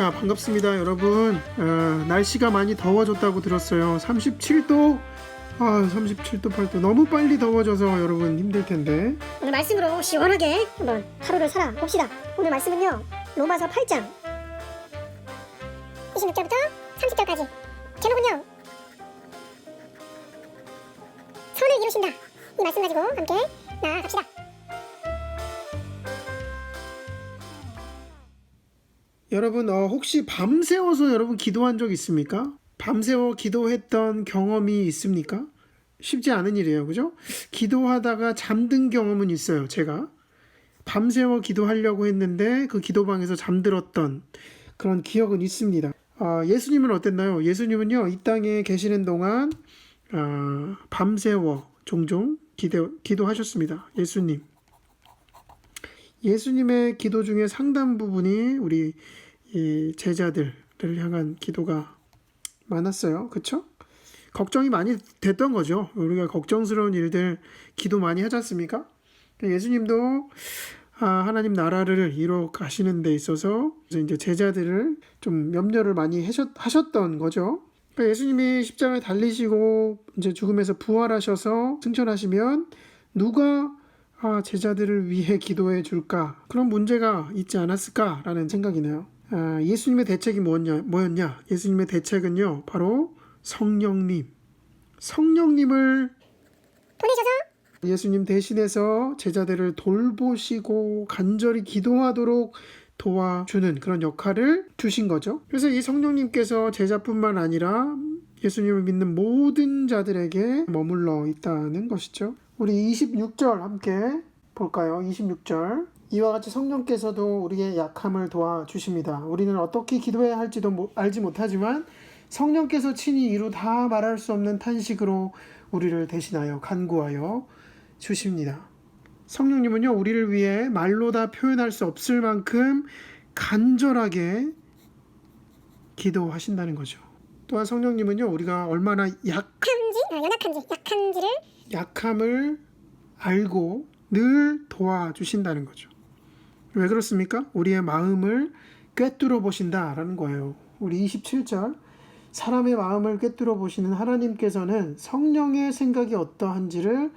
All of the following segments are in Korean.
자, 반갑습니다 여러분. 날씨가 많이 더워졌다고 들었어요. 37도 37도 8도 너무 빨리 더워져서 여러분 힘들텐데 오늘 말씀으로 시원하게 한번 하루를 살아봅시다. 오늘 말씀은요, 로마서 8장 26절부터 30절까지. 제목은요, 선을 이루신다. 이 말씀 가지고 함께 나아갑시다. 여러분 혹시 밤새워서 여러분 기도한 적 있습니까? 밤새워 기도했던 경험이 있습니까? 쉽지 않은 일이에요, 그죠? 기도하다가 잠든 경험은 있어요. 제가 밤새워 기도하려고 했는데 그 기도방에서 잠들었던 그런 기억은 있습니다. 예수님은 어땠나요? 예수님은요, 이 땅에 계시는 동안 밤새워 종종 기도하셨습니다. 예수님의 기도 중에 상당 부분이 우리 이 제자들을 향한 기도가 많았어요. 그쵸? 걱정이 많이 됐던 거죠. 우리가 걱정스러운 일들 기도 많이 하지 않습니까? 예수님도 하나님 나라를 이뤄 가시는 데 있어서 이제 제자들을 좀 염려를 많이 하셨던 거죠. 그러니까 예수님이 십자가에 달리시고 이제 죽음에서 부활하셔서 승천하시면 누가 제자들을 위해 기도해 줄까? 그런 문제가 있지 않았을까라는 생각이네요. 예수님의 대책이 뭐였냐? 예수님의 대책은요, 바로 성령님을 보내셔서 예수님 대신해서 제자들을 돌보시고 간절히 기도하도록 도와주는 그런 역할을 주신 거죠. 그래서 이 성령님께서 제자뿐만 아니라 예수님을 믿는 모든 자들에게 머물러 있다는 것이죠. 우리 26절 함께 볼까요? 26절. 이와 같이 성령께서도 우리의 약함을 도와주십니다. 우리는 어떻게 기도해야 할지도 알지 못하지만 성령께서 친히 이루 다 말할 수 없는 탄식으로 우리를 대신하여 간구하여 주십니다. 성령님은요, 우리를 위해 말로 다 표현할 수 없을 만큼 간절하게 기도하신다는 거죠. 또한 성령님은요, 우리가 얼마나 약한지를 약함을 알고 늘 도와주신다는 거죠. 왜 그렇습니까? 우리의 마음을 꿰뚫어 보신다라는 거예요. 우리 27절, 사람의 마음을 꿰뚫어 보시는 하나님께서는 성령의 생각이 어떠한지를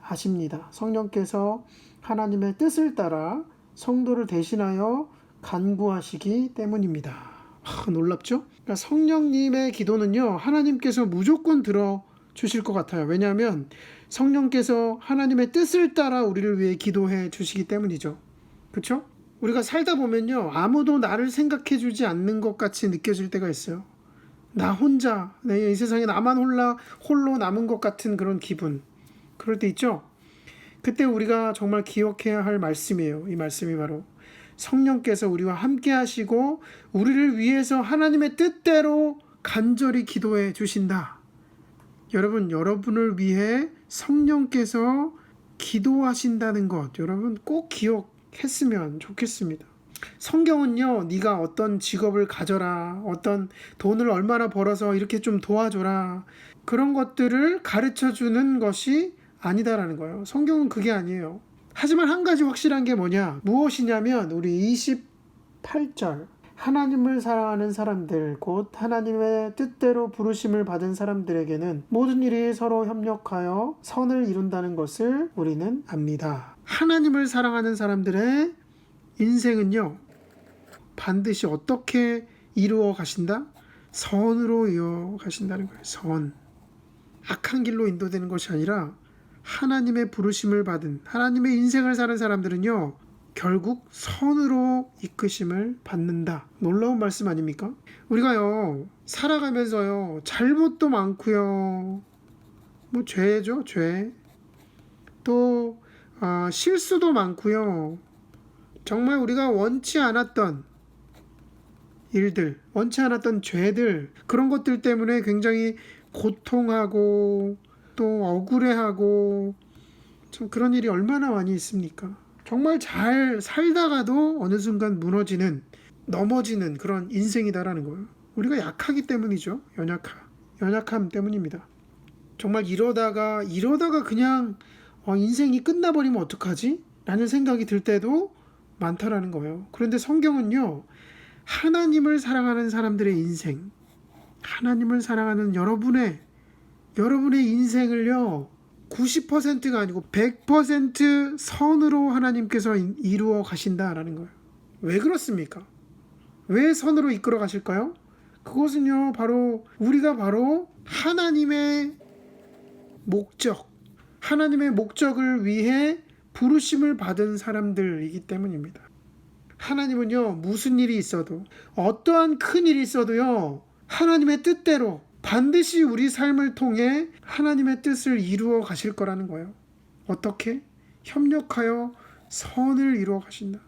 아십니다. 성령께서 하나님의 뜻을 따라 성도를 대신하여 간구하시기 때문입니다. 놀랍죠? 그러니까 성령님의 기도는요, 하나님께서 무조건 들어주실 것 같아요. 왜냐하면 성령께서 하나님의 뜻을 따라 우리를 위해 기도해 주시기 때문이죠. 그렇죠? 우리가 살다 보면요, 아무도 나를 생각해 주지 않는 것 같이 느껴질 때가 있어요. 나 혼자, 이 세상에 나만 홀로 남은 것 같은 그런 기분. 그럴 때 있죠? 그때 우리가 정말 기억해야 할 말씀이에요. 이 말씀이 바로 성령께서 우리와 함께 하시고 우리를 위해서 하나님의 뜻대로 간절히 기도해 주신다. 여러분을 위해 성령께서 기도하신다는 것, 여러분 꼭 기억했으면 좋겠습니다. 성경은요, 네가 어떤 직업을 가져라, 어떤 돈을 얼마나 벌어서 이렇게 좀 도와줘라, 그런 것들을 가르쳐주는 것이 아니다라는 거예요. 성경은 그게 아니에요. 하지만 한 가지 확실한 게 무엇이냐면 우리 28절, 하나님을 사랑하는 사람들, 곧 하나님의 뜻대로 부르심을 받은 사람들에게는 모든 일이 서로 협력하여 선을 이룬다는 것을 우리는 압니다. 하나님을 사랑하는 사람들의 인생은요, 반드시 어떻게 이루어 가신다? 선으로 이어 가신다는 거예요. 선. 악한 길로 인도되는 것이 아니라 하나님의 부르심을 받은, 하나님의 인생을 사는 사람들은요, 결국 선으로 이끄심을 받는다. 놀라운 말씀 아닙니까? 우리가요, 살아가면서요, 잘못도 많고요, 죄죠, 죄. 또 실수도 많고요. 정말 우리가 원치 않았던 일들, 원치 않았던 죄들, 그런 것들 때문에 굉장히 고통하고 또 억울해하고, 참 그런 일이 얼마나 많이 있습니까? 정말 잘 살다가도 어느 순간 넘어지는 그런 인생이다라는 거예요. 우리가 약하기 때문이죠. 연약함 때문입니다. 정말 이러다가 그냥 인생이 끝나버리면 어떡하지? 라는 생각이 들 때도 많다라는 거예요. 그런데 성경은요, 하나님을 사랑하는 사람들의 인생, 하나님을 사랑하는 여러분의 인생을요, 90%가 아니고 100% 선으로 하나님께서 이루어 가신다라는 거예요. 왜 그렇습니까? 왜 선으로 이끌어 가실까요? 그것은요, 우리가 바로 하나님의 목적을 위해 부르심을 받은 사람들이기 때문입니다. 하나님은요, 무슨 일이 있어도, 어떠한 큰 일이 있어도요, 하나님의 뜻대로 반드시 우리 삶을 통해 하나님의 뜻을 이루어 가실 거라는 거예요. 어떻게? 협력하여 선을 이루어 가신다.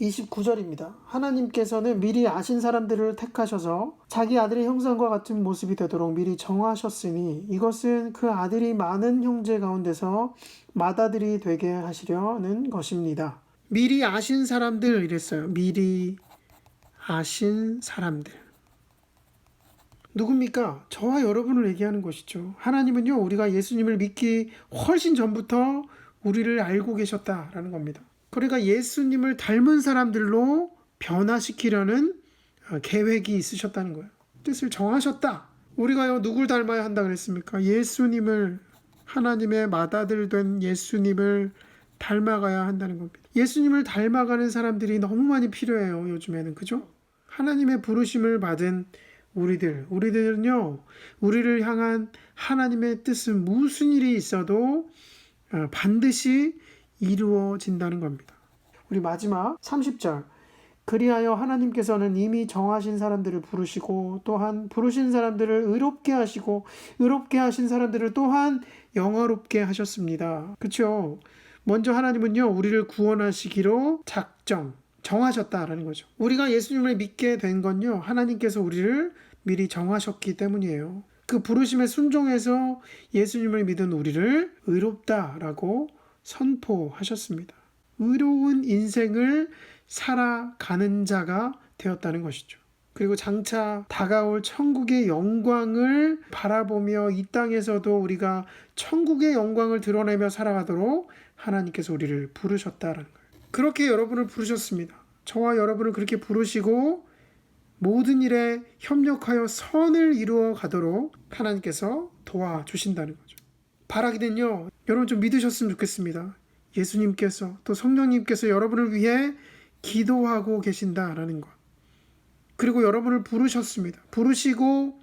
29절입니다. 하나님께서는 미리 아신 사람들을 택하셔서 자기 아들의 형상과 같은 모습이 되도록 미리 정하셨으니 이것은 그 아들이 많은 형제 가운데서 맏아들이 되게 하시려는 것입니다. 미리 아신 사람들 이랬어요. 미리 아신 사람들. 누굽니까? 저와 여러분을 얘기하는 것이죠. 하나님은요, 우리가 예수님을 믿기 훨씬 전부터 우리를 알고 계셨다라는 겁니다. 그러니까 예수님을 닮은 사람들로 변화시키려는 계획이 있으셨다는 거예요. 뜻을 정하셨다. 우리가요, 누굴 닮아야 한다 그랬습니까? 예수님을, 하나님의 맏아들 된 예수님을 닮아가야 한다는 겁니다. 예수님을 닮아가는 사람들이 너무 많이 필요해요, 요즘에는. 그죠? 하나님의 부르심을 받은 우리들은요, 우리를 향한 하나님의 뜻은 무슨 일이 있어도 반드시 이루어진다는 겁니다. 우리 마지막 30절. 그리하여 하나님께서는 이미 정하신 사람들을 부르시고 또한 부르신 사람들을 의롭게 하시고 의롭게 하신 사람들을 또한 영화롭게 하셨습니다. 그렇죠? 먼저 하나님은요, 우리를 구원하시기로 정하셨다라는 거죠. 우리가 예수님을 믿게 된 건요, 하나님께서 우리를 미리 정하셨기 때문이에요. 그 부르심에 순종해서 예수님을 믿은 우리를 의롭다라고 선포하셨습니다. 의로운 인생을 살아가는 자가 되었다는 것이죠. 그리고 장차 다가올 천국의 영광을 바라보며 이 땅에서도 우리가 천국의 영광을 드러내며 살아가도록 하나님께서 우리를 부르셨다는 거예요. 그렇게 여러분을 부르셨습니다. 저와 여러분을 그렇게 부르시고 모든 일에 협력하여 선을 이루어 가도록 하나님께서 도와주신다는 거죠. 바라기는요, 여러분 좀 믿으셨으면 좋겠습니다. 예수님께서 또 성령님께서 여러분을 위해 기도하고 계신다라는 것. 그리고 여러분을 부르셨습니다. 부르시고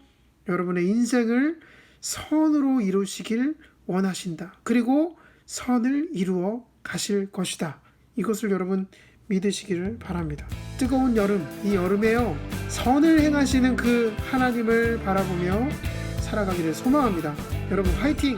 여러분의 인생을 선으로 이루시길 원하신다. 그리고 선을 이루어 가실 것이다. 이것을 여러분 믿으시기를 바랍니다. 뜨거운 여름, 이 여름에요, 선을 행하시는 그 하나님을 바라보며 살아가기를 소망합니다. 여러분 화이팅!